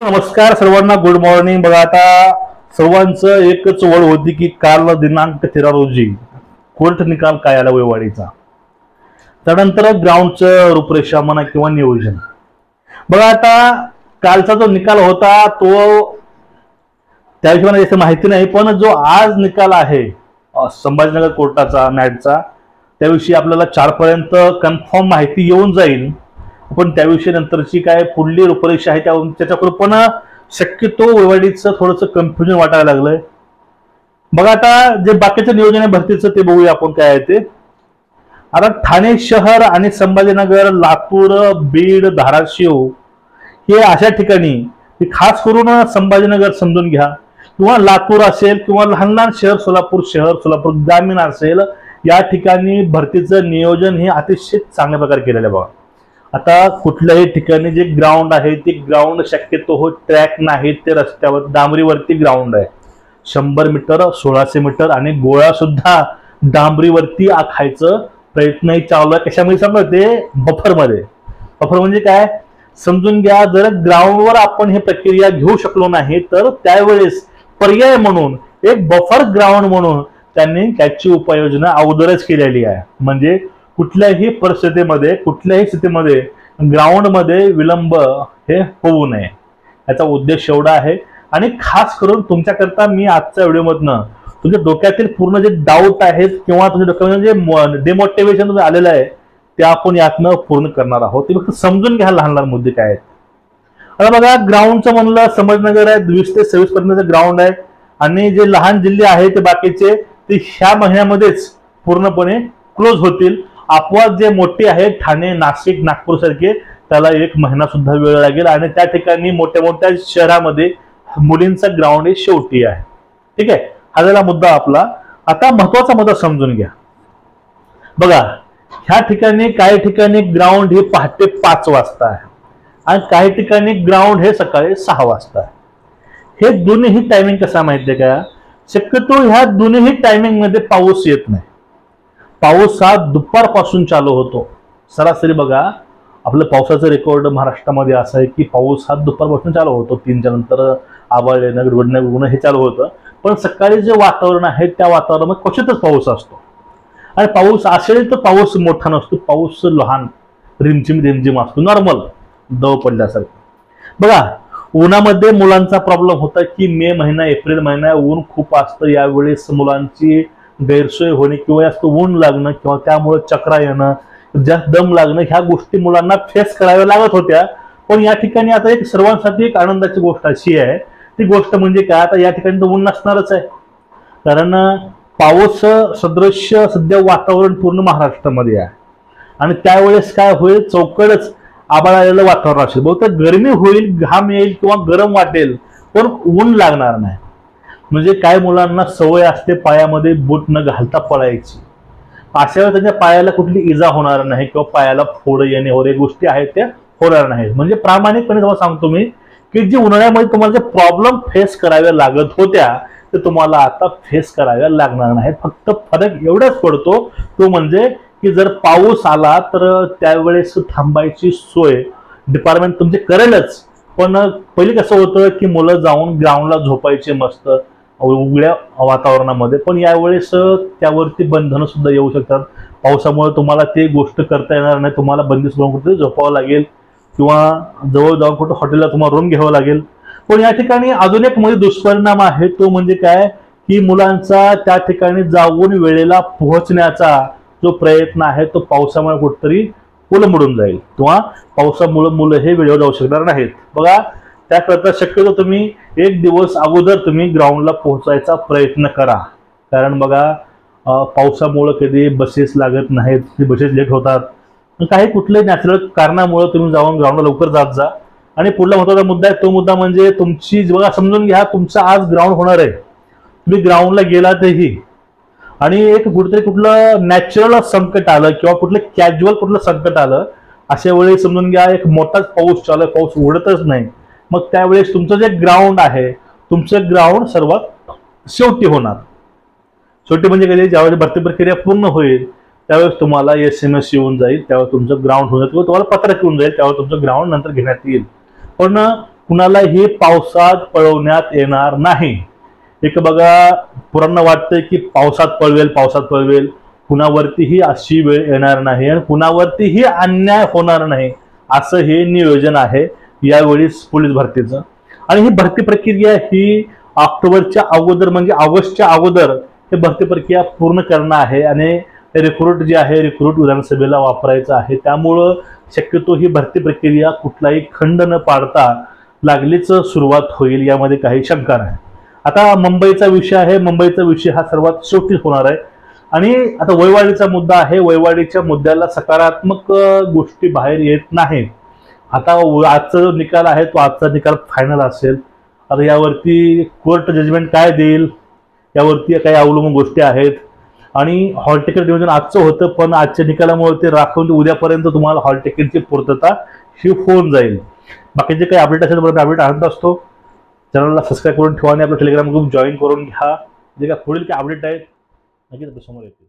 नमस्कार सर्वांना, good morning. बघा, आता सर्वांचं एकच वळ होती की काल दिनांक 13 रोजी कोर्ट निकाल काय आला वैवाडीचा, त्यानंतर ग्राउंडचं रूपरेषा म्हणा किंवा नियोजन। बघा, आता कालचा जो निकाल होता तो त्या हिशोबाने जास्त माहिती नाही, पण जो आज निकाल आहे संभाजीनगर कोर्टाचा मॅचचा त्याविषयी आपल्याला 4 पर्यंत कन्फर्म माहिती येऊन जाईल। पण त्याविषयी नंतरची काय पुढली रूपरेषा आहे त्याच्याकडून पण शक्यतो वैवाडीचं थोडंसं कन्फ्युजन वाटायला लागलंय। बघा, आता जे बाकीचं नियोजन आहे भरतीचं ते बघूया आपण काय आहे ते। आता ठाणे शहर आणि संभाजीनगर, लातूर, बीड, धाराशिव हे अशा ठिकाणी खास करून संभाजीनगर समजून घ्या किंवा लातूर असेल किंवा लहान लहान शहर सोलापूर ग्रामीण असेल, या ठिकाणी भरतीचं नियोजन हे अतिशय चांगल्या प्रकारे केलेलं आहे। बघा, आता कुठल्याही ठिकाणी जे ग्राउंड आहे ते ग्राउंड शक्यतो हो ट्रॅक नाही, ते रस्त्यावर डांबरीवरती ग्राउंड आहे। 100 मीटर, 1600 मीटर आणि गोळा सुद्धा डांबरीवरती आखायचं प्रयत्न चालू आहे। कशामध्ये सांगतो ते बफरमध्ये। बफर म्हणजे काय समजून घ्या, जर ग्राउंडवर आपण हे प्रक्रिया घेऊ शकलो नाही तर त्यावेळेस पर्याय म्हणून एक बफर ग्राउंड म्हणून त्यांनी त्याची उपाययोजना अगोदरच केलेली आहे। म्हणजे कुठल्याही परिस्थितीमध्ये कुठल्याही स्थितीमध्ये ग्राउंड मध्ये विलंब हे होऊ नये, याचा उद्देश एवढा आहे। आणि खास करून तुमच्याकरता मी आजच्या व्हिडिओमधनं तुमच्या डोक्यातील पूर्ण जे डाऊट आहेत किंवा तुमच्या डोक्यामध्ये जे डिमोटिवेशन आलेलं आहे ते आपण यातनं पूर्ण करणार आहोत। ते फक्त समजून घ्या लहान लहान मुद्दे काय आहेत। आता बघा, ग्राउंडचं म्हणलं संभाजीनगर आहे, 20 ते 26 पर्यंतचं ग्राउंड आहे आणि जे लहान जिल्हे आहेत ते बाकीचे ते ह्या महिन्यामध्येच पूर्णपणे क्लोज होतील। अपवाद जे मोठे आहेत ठाणे, नाशिक, नागपूर सारखे त्याला 1 महिना सुद्धा वेळ लागेल आणि त्या ठिकाणी मोठ्या मोठ्या शहरामध्ये मुलींचा ग्राउंड हे शेवटी आहे। ठीक आहे, हा झाला मुद्दा आपला। आता महत्वाचा मुद्दा समजून घ्या। बघा, ह्या ठिकाणी काही ठिकाणी ग्राउंड हे पहाटे 5 वाजता आहे आणि काही ठिकाणी ग्राउंड हे सकाळी 6 वाजता आहे। हे दोन्ही टायमिंग कसा माहितीये का, शक्यतो ह्या दोन्ही टायमिंग मध्ये पाऊस येत नाही। पाऊस हा दुपारपासून चालू होतो। सरासरी बघा, आपलं पावसाचं रेकॉर्ड महाराष्ट्रामध्ये असं आहे की पाऊस हा दुपारपासून चालू होतो, 3च्या नंतर आभाळ येणं, गडगडणं हे चालू होतं। पण सकाळी जे वातावरण आहे त्या वातावरणामध्ये क्वचितच पाऊस असतो आणि पाऊस असेल तर पाऊस मोठा नसतो, पाऊस लहान रिमझिम असतो, नॉर्मल दव पडल्यासारखं। बघा, उन्हामध्ये मुलांचा प्रॉब्लेम होता की मे महिना, एप्रिल महिना ऊन खूप असतं, यावेळेस मुलांची गैरसोय होणे किंवा जास्त ऊन लागणं किंवा त्यामुळे चक्रा येणं, जास्त दम लागणं, ह्या गोष्टी मुलांना फेस कराव्या लागत होत्या। पण या ठिकाणी आता एक सर्वांसाठी एक आनंदाची गोष्ट अशी आहे, ती गोष्ट म्हणजे काय, आता या ठिकाणी तर ऊन नसणारच आहे, कारण पाऊस सदृश्य सध्या वातावरण पूर्ण महाराष्ट्रामध्ये आहे आणि त्यावेळेस काय होईल, चौकडच आभाळ आलेलं वातावरण असेल, बहुतेक गरमी होईल, घाम येईल किंवा गरम वाटेल पण ऊन लागणार नाही। म्हणजे काय, मुलांना सवय असते पायामध्ये बूट न घालता पळायची, अशा वेळेस त्यांच्या पायाला कुठली इजा होणार नाही किंवा पायाला फोड येणे वगैरे गोष्टी आहेत त्या होणार नाहीत। म्हणजे प्रामाणिकपणे तुम्हाला सांगतो मी की जे उन्हाळ्यामध्ये तुम्हाला जे प्रॉब्लेम फेस कराव्या लागत होत्या ते तुम्हाला आता फेस कराव्या लागणार नाहीत। फक्त फरक एवढाच पडतो, तो म्हणजे की जर पाऊस आला तर त्यावेळेस थांबायची सोय डिपार्टमेंट तुमचे करेलच। पण पहिले कसं होतं की मुलं जाऊन ग्राउंडला झोपायचे मस्त उघड्या वातावरणामध्ये, पण यावेळेस त्यावरती बंधनं सुद्धा येऊ शकतात। पावसामुळे तुम्हाला ते गोष्ट करता येणार नाही, तुम्हाला बंदिस्त करून कुठे झोपावं लागेल किंवा जवळ जाऊन कुठे हॉटेलला तुम्हाला रूम घ्यावं लागेल। पण या ठिकाणी अजून एक म्हणजे दुष्परिणाम आहे, तो म्हणजे काय की मुलांचा त्या ठिकाणी जाऊन वेळेला पोहोचण्याचा जो प्रयत्न आहे तो पावसामुळे कुठेतरी कोलमडून जाईल किंवा पावसामुळे मुलं हे वेळेवर जाऊ शकणार नाहीत। बघा, त्याकरता शक्यतो तुम्ही 1 दिवस अगोदर तुम्ही ग्राउंडला पोहोचायचा प्रयत्न करा, कारण बघा पावसामुळे कधी बसेस लागत नाहीत, बसेस लेट होतात, काही कुठल्याही नॅचरल कारणामुळे तुम्ही जाऊन ग्राउंडला लवकर जात जा। आणि पुढला महत्त्वाचा मुद्दा आहे, तो मुद्दा म्हणजे तुमची बघा समजून घ्या, तुमचं आज ग्राउंड होणार आहे, तुम्ही ग्राउंडला गेलातही आणि एक कुठेतरी कुठलं नॅचरल संकट आलं किंवा कुठलं कॅज्युअल कुठलं संकट आलं, अशा वेळी समजून घ्या एक मोठाच पाऊस चालू आहे, पाऊस उघडतच नाही, मग त्यावेळेस तुमचं जे ग्राउंड आहे तुमचं ग्राउंड सर्वात शेवटी होणार। शेवटी म्हणजे कधी ज्यावेळेस भरती प्रक्रिया पूर्ण होईल त्यावेळेस तुम्हाला SMS येऊन जाईल, त्यावेळेस तुमचं ग्राउंड होणार किंवा तुम्हाला पत्रक येऊन जाईल, त्यावेळेस तुमचं ग्राउंड नंतर घेण्यात येईल। पण कुणालाही पावसात पळवण्यात येणार नाही. एक बघा, पुरांना वाटतंय की पावसात पळवेल, कुणावरतीही अशी वेळ येणार नाही आणि कुणावरतीही अन्याय होणार नाही, असं हे नियोजन आहे यावेळी पोलीस भरतीचं. आणि ही भरती प्रक्रिया ही ऑक्टोबरच्या अगोदर म्हणजे ऑगस्टच्या अगोदर हे भरती प्रक्रिया पूर्ण करणं आहे आणि रिक्रूट जे आहे रिक्रूट विधानसभेला वापरायचं आहे. त्यामुळं शक्यतो ही भरती प्रक्रिया कुठलाही खंड न पाडता लागलीच सुरुवात होईल, यामध्ये काही शंका नाही. आता मुंबईचा विषय आहे, मुंबईचा विषय हा सर्वात शेवटी होणार आहे. आणि आता वयवाढीचा मुद्दा आहे, वयवाढीच्या मुद्द्याला सकारात्मक गोष्टी बाहेर येत नाहीत. आता आजचा जो निकाल आहे तो आजचा निकाल फायनल असेल. आता यावरती कोर्ट जजमेंट काय देईल यावरती काही अवलंबून गोष्टी आहेत. आणि हॉल तिकीट नियोजन आजचं होतं, पण आजच्या निकालामुळे ते राखून उद्यापर्यंत तुम्हाला हॉल तिकीटची पूर्तता ही होऊन जाईल. बाकीचे काही अपडेट असेल तर अपडेट आणत असतो. चॅनलला सबस्क्राईब करून ठेवा आणि आपलं टेलिग्राम ग्रुप जॉईन करून घ्या. जे काय पुढील काही अपडेट आहेत नक्कीच समोर येतील.